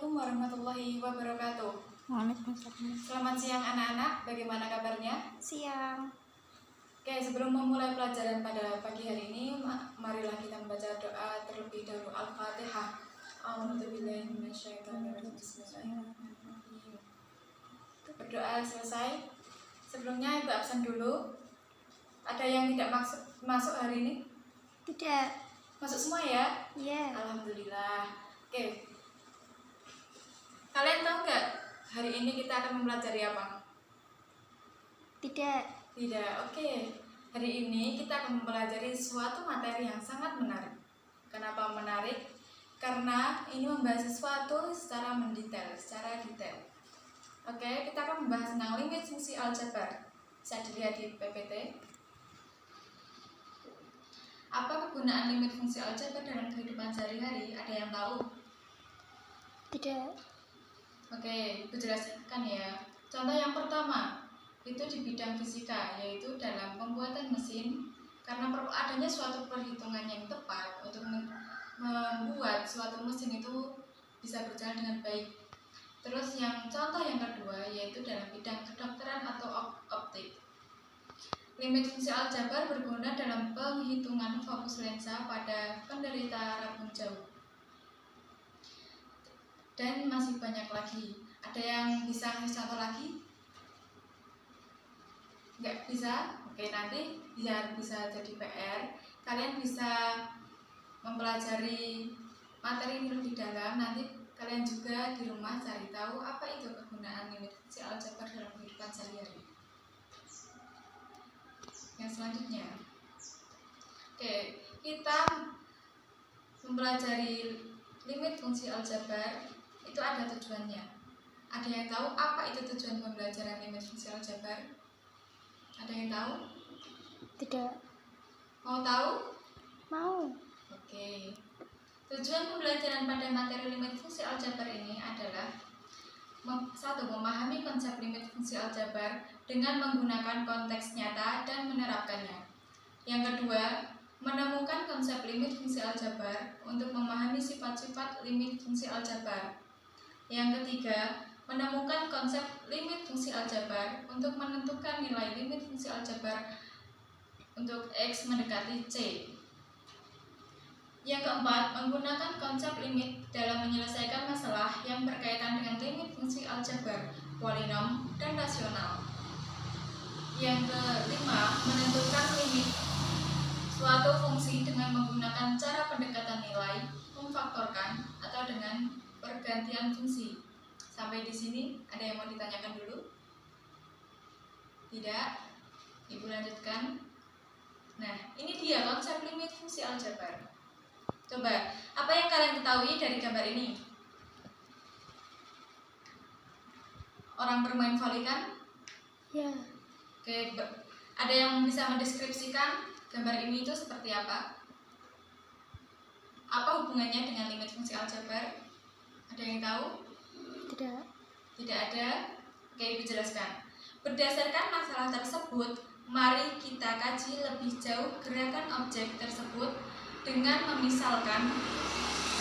Assalamualaikum warahmatullahi wabarakatuh. Waalaikumsalam. Selamat siang anak-anak, bagaimana kabarnya? Siang. Oke, sebelum memulai pelajaran pada pagi hari ini, marilah kita membaca doa terlebih dahulu. Al-Fatihah. A'udzubillahi minasyaitonirrajim. Bismillahirrahmanirrahim. Berdoa selesai. Sebelumnya ibu absen dulu. Ada yang tidak masuk hari ini? Tidak. Masuk semua ya? Iya. Alhamdulillah. Oke. Kalian tahu nggak hari ini kita akan mempelajari apa? Tidak. Tidak. Oke. Hari ini kita akan mempelajari suatu materi yang sangat menarik. Kenapa menarik? Karena ini membahas sesuatu secara mendetail, secara detail. Oke, kita akan membahas tentang limit fungsi aljabar. Bisa dilihat di PPT. Apa kegunaan limit fungsi aljabar dalam kehidupan sehari-hari? Ada yang tahu? Tidak. Oke, ibu jelaskan ya. Contoh yang pertama, itu di bidang fisika, yaitu dalam pembuatan mesin. Karena perlu adanya suatu perhitungan yang tepat untuk membuat suatu mesin itu bisa berjalan dengan baik. Terus contoh yang kedua, yaitu dalam bidang kedokteran atau optik. Limit fungsi aljabar berguna dalam penghitungan fokus lensa pada penderita rabun jauh. Dan masih banyak lagi. Ada yang bisa ngasih contoh lagi? Nggak bisa? Oke, nanti biar bisa jadi PR, kalian bisa mempelajari materi ini lebih dalam. Nanti kalian juga di rumah cari tahu apa itu kegunaan limit fungsi aljabar dalam kehidupan sehari-hari. Yang selanjutnya, oke, kita mempelajari limit fungsi aljabar itu ada tujuannya. Ada yang tahu apa itu tujuan pembelajaran limit fungsi aljabar? Ada yang tahu? Tidak. Mau tahu? Mau. Oke. Tujuan pembelajaran pada materi limit fungsi aljabar ini adalah satu, memahami konsep limit fungsi aljabar dengan menggunakan konteks nyata dan menerapkannya. Yang kedua, menemukan konsep limit fungsi aljabar untuk memahami sifat-sifat limit fungsi aljabar. Yang ketiga, menemukan konsep limit fungsi aljabar untuk menentukan nilai limit fungsi aljabar untuk X mendekati C. Yang keempat, menggunakan konsep limit dalam menyelesaikan masalah yang berkaitan dengan limit fungsi aljabar, polinom, dan rasional. Yang kelima, menentukan limit suatu fungsi dengan menggunakan cara pendekatan nilai, memfaktorkan, atau dengan pergantian fungsi. Sampai di sini ada yang mau ditanyakan dulu? Tidak? Ibu lanjutkan. Nah, ini dia konsep limit fungsi aljabar. Coba, apa yang kalian ketahui dari gambar ini? Orang bermain voli kan? Ya. Oke, ada yang bisa mendeskripsikan gambar ini itu seperti apa? Apa hubungannya dengan limit fungsi aljabar? Ada yang tahu? Tidak. Tidak ada? Oke, ibu jelaskan. Berdasarkan masalah tersebut, mari kita kaji lebih jauh gerakan objek tersebut dengan memisalkan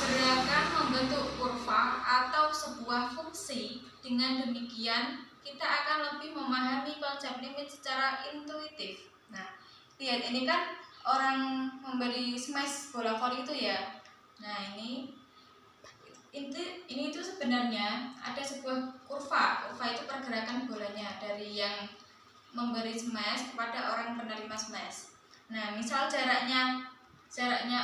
gerakan membentuk kurva atau sebuah fungsi. Dengan demikian, kita akan lebih memahami konsep limit secara intuitif. Nah, lihat ini kan orang memberi smash bola voli itu ya. Nah, ini itu sebenarnya ada sebuah kurva. Kurva itu pergerakan bolanya dari yang memberi smash kepada orang penerima smash. Nah, misal jaraknya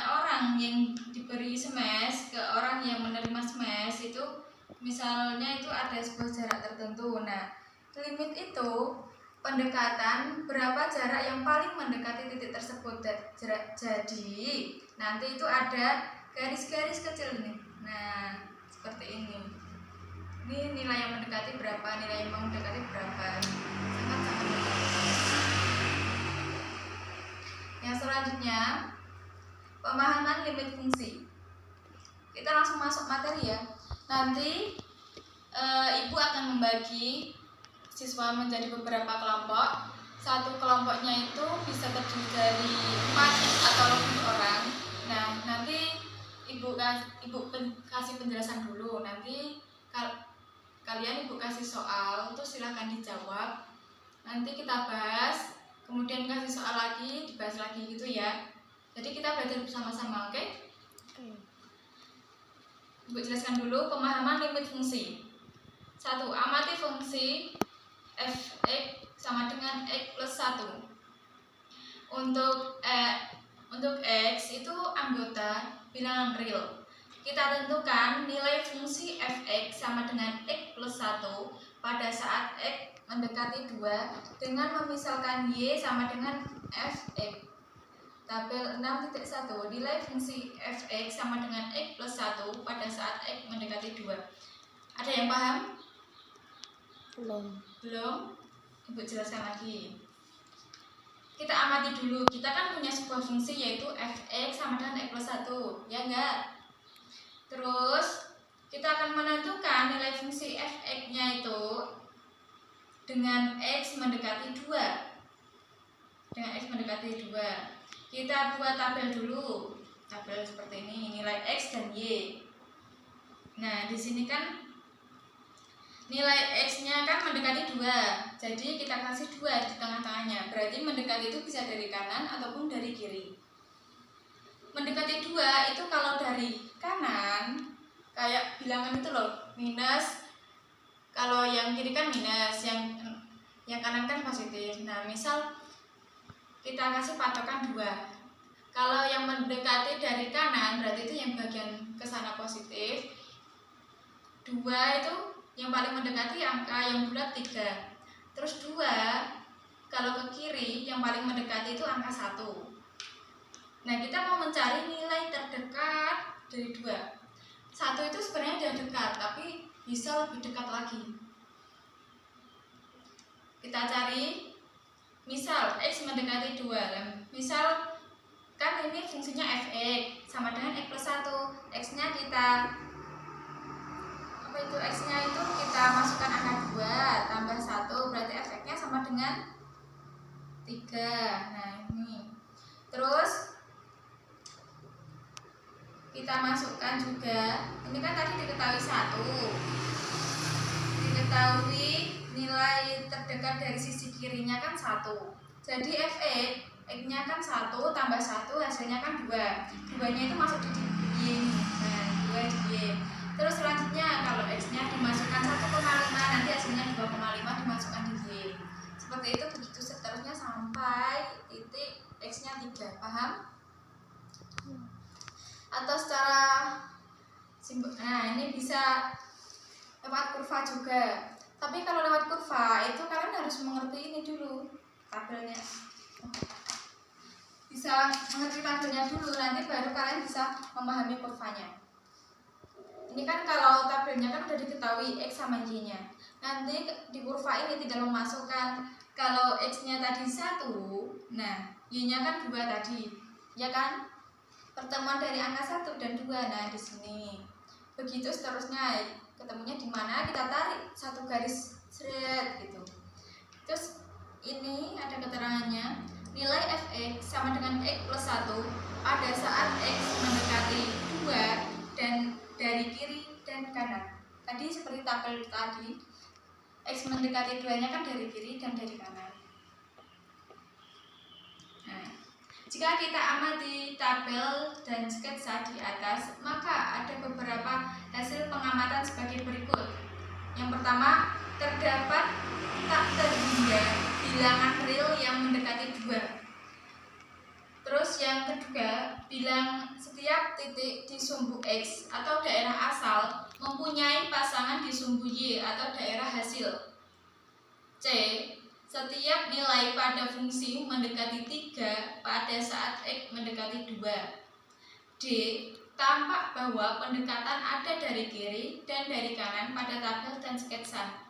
orang yang diberi smash ke orang yang menerima smash itu misalnya itu ada sebuah jarak tertentu. Nah, limit itu pendekatan berapa jarak yang paling mendekati titik tersebut. Jadi nanti itu ada garis-garis kecil nih. Nah, seperti ini. Ini nilai yang mendekati berapa, nilai yang mendekati berapa. Sangat-sangat mendekati. Yang selanjutnya, pemahaman limit fungsi. Kita langsung masuk materi ya. Nanti ibu akan membagi siswa menjadi beberapa kelompok. Satu kelompoknya itu bisa terdiri dari 4 atau lebih orang. Nah, nanti ibu kasih penjelasan dulu. Nanti Kalian ibu kasih soal, terus silahkan dijawab. Nanti kita bahas, kemudian kasih soal lagi, dibahas lagi gitu ya. Jadi kita belajar bersama-sama, oke? Oke. Ibu jelaskan dulu pemahaman limit fungsi. 1. Amati fungsi f(x) sama dengan x plus 1. Untuk x itu anggota bilangan real. Kita tentukan nilai fungsi f(x) sama dengan x plus 1 pada saat x mendekati 2 dengan memisalkan y sama dengan f(x). Tabel 6.1, nilai fungsi f(x) sama dengan x plus 1 pada saat x mendekati 2. Ada yang paham? Belum? Ibu jelaskan lagi. Kita amati dulu, kita kan punya sebuah fungsi yaitu f(x) sama dengan x plus 1, ya enggak? Terus kita akan menentukan nilai fungsi f(x)-nya itu dengan x mendekati 2. Dengan x mendekati 2. Kita buat tabel dulu. Tabel seperti ini, nilai x dan y. Nah, di sini kan nilai x-nya kan mendekati 2. Jadi kita kasih 2 di tengah-tengahnya. Berarti mendekati itu bisa dari kanan ataupun dari kiri. Mendekati 2 itu kalau dari kanan kayak bilangan itu loh, minus. Kalau yang kiri kan minus, yang kanan kan positif. Nah, misal kita kasih patokan 2. Kalau yang mendekati dari kanan berarti itu yang bagian ke sana positif. 2 itu yang paling mendekati angka yang bulat 3. Terus 2 kalau ke kiri yang paling mendekati itu angka 1. Nah, kita mau mencari nilai terdekat dari 2. 1 itu sebenarnya udah dekat, tapi bisa lebih dekat lagi. Kita cari, misal x mendekati 2. Misal kan ini fungsinya f(x) sama dengan x plus 1. X-nya kita x-nya itu kita masukkan angka 2 tambah 1, berarti f(x)-nya sama dengan 3. Nah, ini. Terus kita masukkan juga, ini kan tadi diketahui 1. Diketahui nilai terdekat dari sisi kirinya kan 1. Jadi f(x) x-nya kan 1 tambah 1 hasilnya kan 2. 2-nya itu masuk di y. Nah, 2 di y. Terus selanjutnya kalau x-nya dimasukkan 1,5, nanti hasilnya 2,5 dimasukkan di y. Seperti itu, begitu seterusnya sampai titik x-nya 3. Paham? Atau secara nah, ini bisa lewat kurva juga. Tapi kalau lewat kurva itu kalian harus mengerti ini dulu, tabelnya. Bisa mengerti tabelnya dulu, nanti baru kalian bisa memahami kurvanya. Ini kan kalau tabelnya kan udah diketahui x sama y-nya. Nanti di kurva ini tidak memasukkan kalau x-nya tadi 1, nah y-nya kan 2 tadi, ya kan? Pertemuan dari angka 1 dan 2. Nah, di sini. Begitu seterusnya, ketemunya di mana? Kita tarik satu garis seret gitu. Terus ini ada keterangannya, nilai f(x) sama dengan x plus 1 pada saat x mendekati 2 dan dari kiri dan kanan. Tadi seperti tabel tadi, x mendekati 2-nya kan dari kiri dan dari kanan. Nah, jika kita amati tabel dan sketsa di atas, maka ada beberapa hasil pengamatan sebagai berikut. Yang pertama, terdapat tak terhingga bilangan real yang mendekati 2. Terus yang kedua, bilang setiap titik di sumbu X atau daerah asal mempunyai pasangan di sumbu Y atau daerah hasil. C. Setiap nilai pada fungsi mendekati 3 pada saat X mendekati 2. D. Tampak bahwa pendekatan ada dari kiri dan dari kanan pada tabel dan sketsa.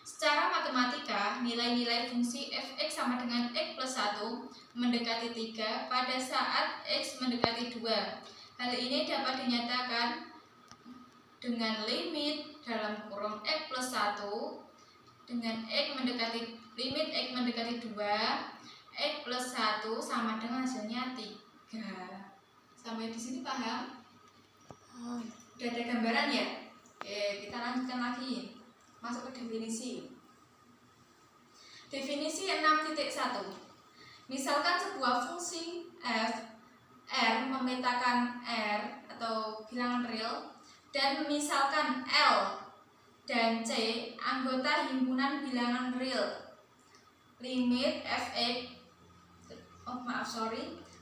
Secara matematika, nilai-nilai fungsi f(x) sama dengan x plus 1 mendekati 3 pada saat x mendekati 2. Hal ini dapat dinyatakan dengan limit dalam kurung x plus 1 dengan limit x mendekati 2, x plus 1 sama dengan hasilnya 3. Sampai di sini paham? Udah ada gambaran ya? Oke, kita lanjutkan lagi. masuk ke definisi. Definisi 6.1. Misalkan sebuah fungsi f R memetakan R atau bilangan real dan misalkan L dan C anggota himpunan bilangan real. Limit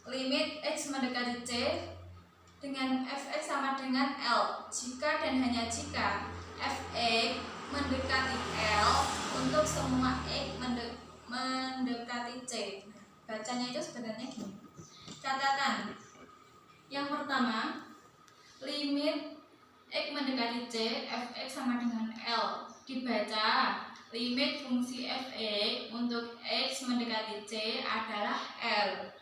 limit x mendekati C dengan fx sama dengan L jika dan hanya jika fx mendekati L untuk semua x mendekati C. Bacanya itu sebenarnya gini. Catatan yang pertama, limit x mendekati C fx sama dengan L dibaca limit fungsi fx untuk x mendekati C adalah L.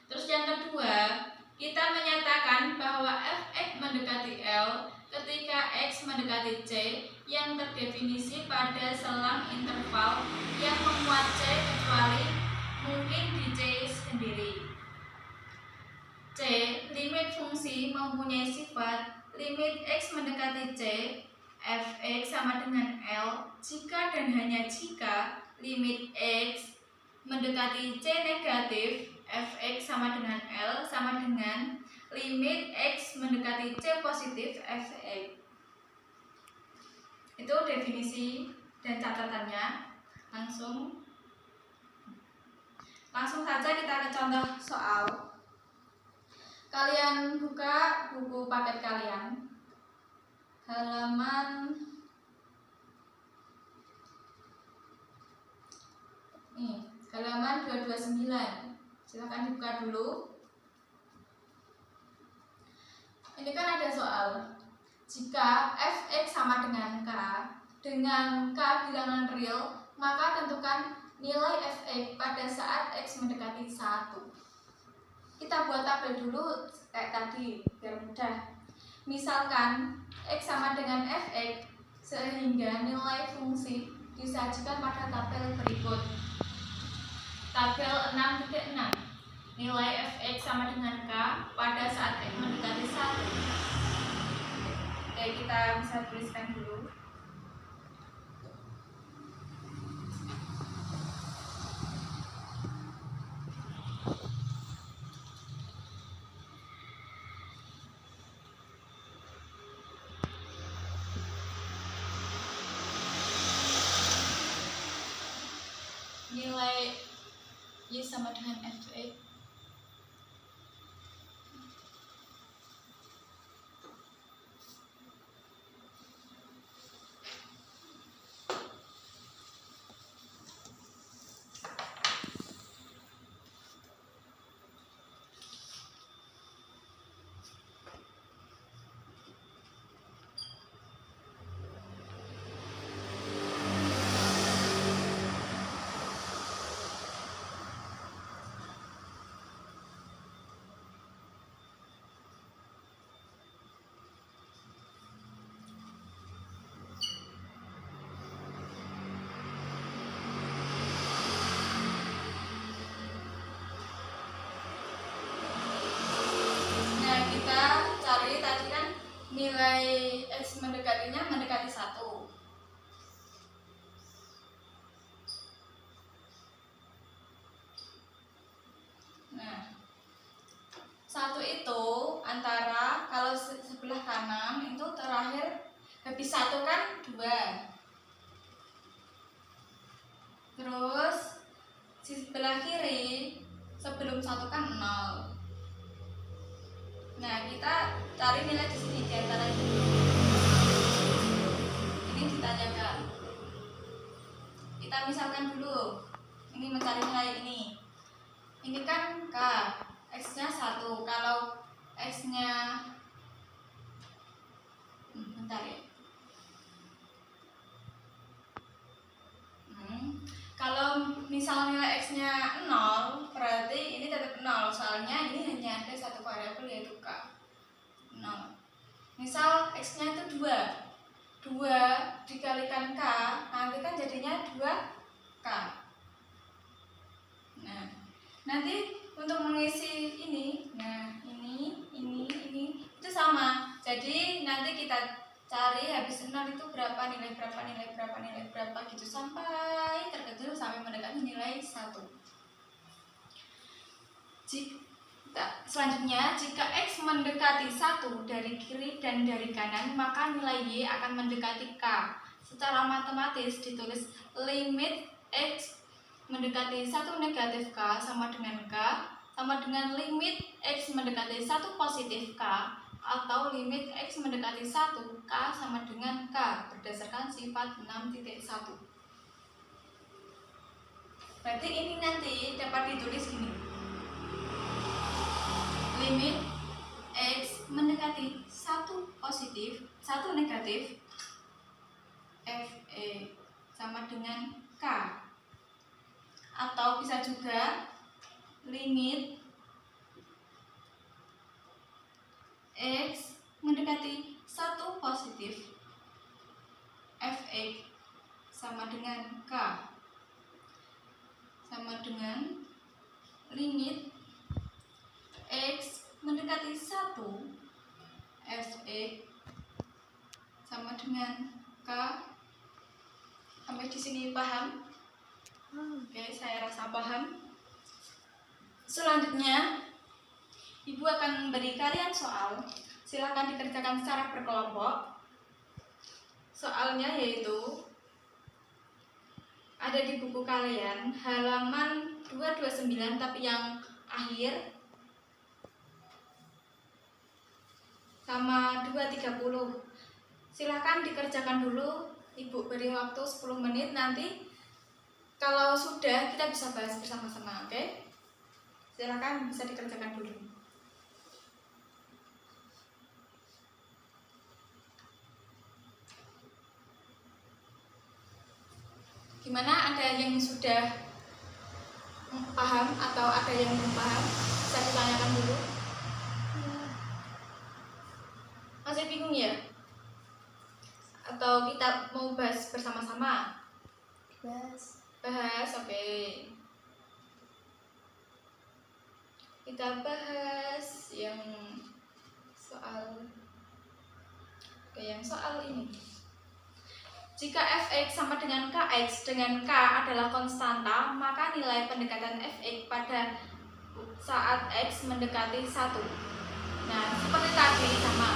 Terus yang kedua, kita menyatakan bahwa fx mendekati L ketika x mendekati C yang terdefinisi pada selang interval yang memuat C kecuali mungkin di C sendiri. C. Limit fungsi mempunyai sifat limit x mendekati C fx sama dengan L jika dan hanya jika limit x mendekati C negatif fx sama dengan L sama dengan limit x mendekati C positif fx. Itu definisi dan catatannya. Langsung saja kita ke contoh soal. Kalian buka buku paket kalian halaman halaman 229. Silahkan dibuka dulu. Ini kan ada soal. Jika fx sama dengan k bilangan real, maka tentukan nilai fx pada saat x mendekati 1. Kita buat tabel dulu kayak tadi biar mudah. Misalkan x sama dengan fx sehingga nilai fungsi disajikan pada tabel berikut. Tabel 6.6. Nilai fx sama dengan k pada saat x mendekati 1. Oke, kita bisa tuliskan dulu. Nilai y sama dengan fx nilai x mendekatinya mendekati 1. Nah, 1 itu antara kalau sebelah kanan itu terakhir habis 1 kan 2. Terus di sebelah kiri sebelum 1 kan 0. Nah, kita cari nilai di sini di antara ini. Ini ditanyakan. Kita misalkan dulu. Ini mencari nilai ini. Ini kan K, X-nya 1. Kalau X-nya bentar ya. Kalau misal nilai X-nya 0, berarti ini tetap 0. Soalnya ini hanya ada satu variabel yaitu K. 0. Misal X-nya itu 2. 2 dikalikan K, nanti kan jadinya 2K. Nah, nanti untuk mengisi ini, nah ini itu sama. Jadi nanti kita Cari habis 0 itu berapa, nilai berapa, nilai berapa, nilai berapa gitu sampai terkecil sampai mendekati nilai 1. Selanjutnya, jika X mendekati 1 dari kiri dan dari kanan, maka nilai Y akan mendekati K. Secara matematis ditulis limit X mendekati 1 negatif K sama dengan K sama dengan limit X mendekati 1 positif K atau limit X mendekati 1 K sama dengan K berdasarkan sifat 6.1. Berarti ini nanti dapat ditulis gini. Limit X mendekati 1 positif, 1 negatif, Fe sama dengan K. Atau bisa juga limit X mendekati 1 positif, Fe sama dengan K. Sama dengan limit X mendekati 1 Fe sama dengan K. Sampai di sini paham? Oke, saya rasa paham. Selanjutnya, Ibu akan memberi kalian soal. Silakan dikerjakan secara berkelompok. Soalnya yaitu ada di buku kalian halaman 229 tapi yang akhir sama 230. Silahkan dikerjakan dulu. Ibu beri waktu 10 menit, nanti kalau sudah kita bisa bahas bersama-sama, oke? Silahkan bisa dikerjakan dulu. Gimana, ada yang sudah paham atau ada yang belum paham? Bisa ditanyakan dulu. Masih bingung ya? Atau kita mau bahas bersama-sama? Bahas, oke. Kita bahas yang soal ini. Jika Fx sama dengan Kx dengan K adalah konstanta, maka nilai pendekatan Fx pada saat X mendekati 1. Nah, seperti tadi sama.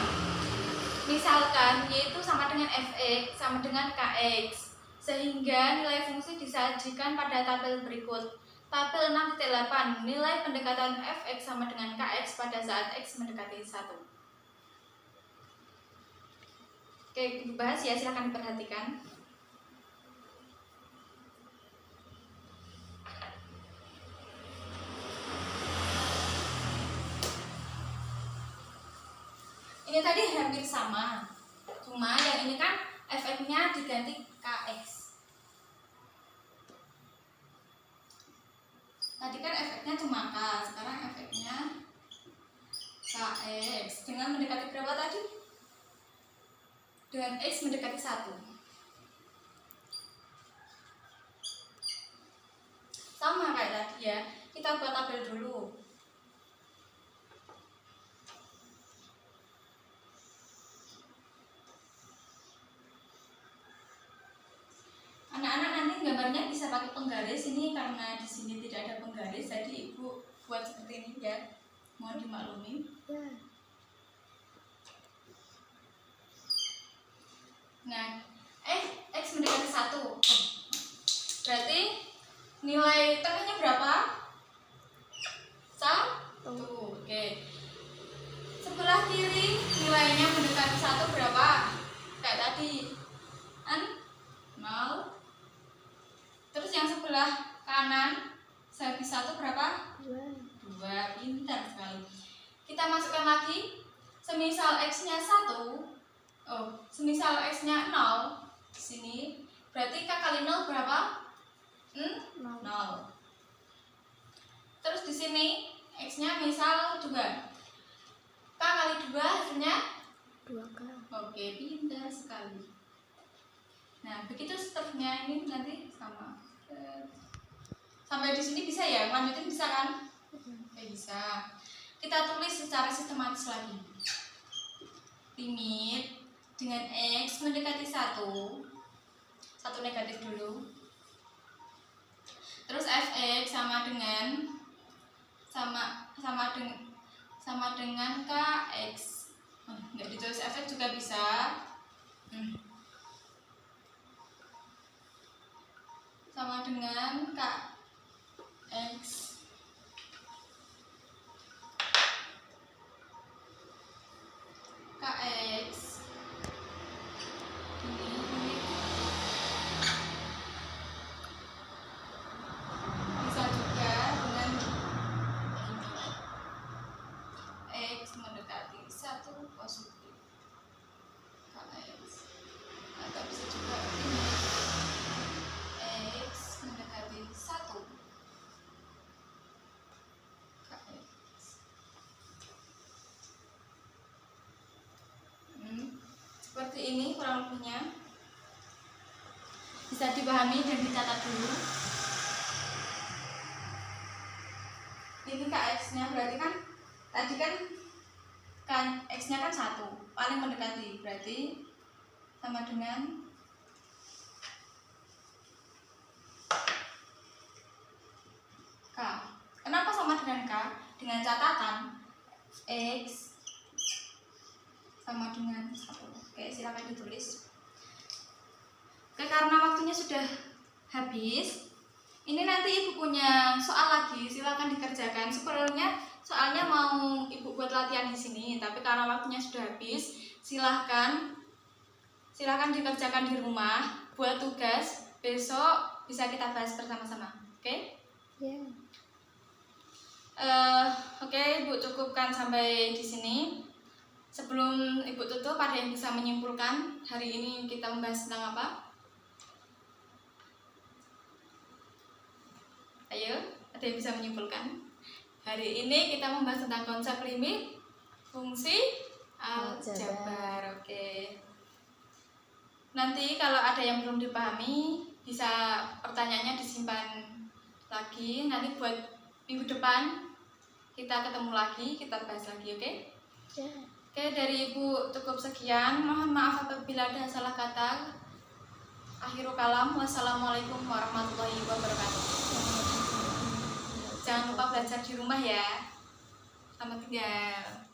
Misalkan Y itu sama dengan Fx sama dengan Kx, sehingga nilai fungsi disajikan pada tabel berikut. Tabel 6.8, nilai pendekatan Fx sama dengan Kx pada saat X mendekati 1. Oke, dibahas ya, silahkan diperhatikan. Ini tadi hampir sama, cuma yang ini kan Fx-nya diganti Kx. Tadi kan Fx-nya cuma K, sekarang Fx-nya Kx. Dengan mendekati berapa tadi? Dengan X mendekati 1. Sama kayak tadi ya, kita buat tabel dulu. Anak-anak nanti gambarnya bisa pakai penggaris ini, karena di sini tidak ada penggaris, jadi Ibu buat seperti ini ya. Mohon dimaklumi. Nah, X mendekati 1. Berarti nilai tengahnya berapa? 1. Oke. Sebelah kiri nilainya mendekati 1 berapa? Kayak tadi. 0. Terus yang sebelah kanan sehabis 1 berapa? 2. Pintar sekali. Kita masukkan lagi. Semisal X-nya 1. Semisal X-nya 0 di sini, berarti K kali 0 berapa? 0. Terus di sini X-nya misal 2. K kali 2 hasilnya 2K. Oke, pintar sekali. Nah, begitu seterusnya, ini nanti sama. Sampai di sini bisa ya? Lanjutin bisa kan? Oke, bisa. Kita tulis secara sistematis lagi. Limit dengan X mendekati 1 negatif dulu. Terus fx sama dengan kx. Nggak ditulis fx juga bisa. Sama dengan kx. Kx ini bisa juga dengan x mendekati 1 positif kx, atau bisa juga ini x mendekati 1 kx. Seperti ini kurang lebihnya. Bisa dipahami dan dicatat dulu. Ini kx-nya berarti kan tadi kan x-nya kan 1, paling mendekati, berarti sama dengan k. Kenapa sama dengan k? Dengan catatan x sama dengan 1. Oke, silakan ditulis. Oke, karena waktunya sudah habis, ini nanti ibu punya soal lagi, silakan dikerjakan. Sebenarnya soalnya mau ibu buat latihan di sini, tapi karena waktunya sudah habis, silakan dikerjakan di rumah. Buat tugas besok bisa kita bahas bersama-sama. Oke? Ya. Oke, ibu cukupkan sampai di sini. Sebelum ibu tutup, ada yang bisa menyimpulkan hari ini kita membahas tentang apa? Ayo, ada yang bisa menyimpulkan? Hari ini kita membahas tentang konsep limit fungsi aljabar. Oke. Nanti kalau ada yang belum dipahami, bisa pertanyaannya disimpan lagi. Nanti buat minggu depan kita ketemu lagi, kita bahas lagi, oke? Ya. Oke, dari ibu cukup sekian. Mohon maaf apabila ada salah kata. Akhirul kalam. Wassalamualaikum warahmatullahi wabarakatuh. Jangan lupa belajar di rumah ya. Selamat tinggal.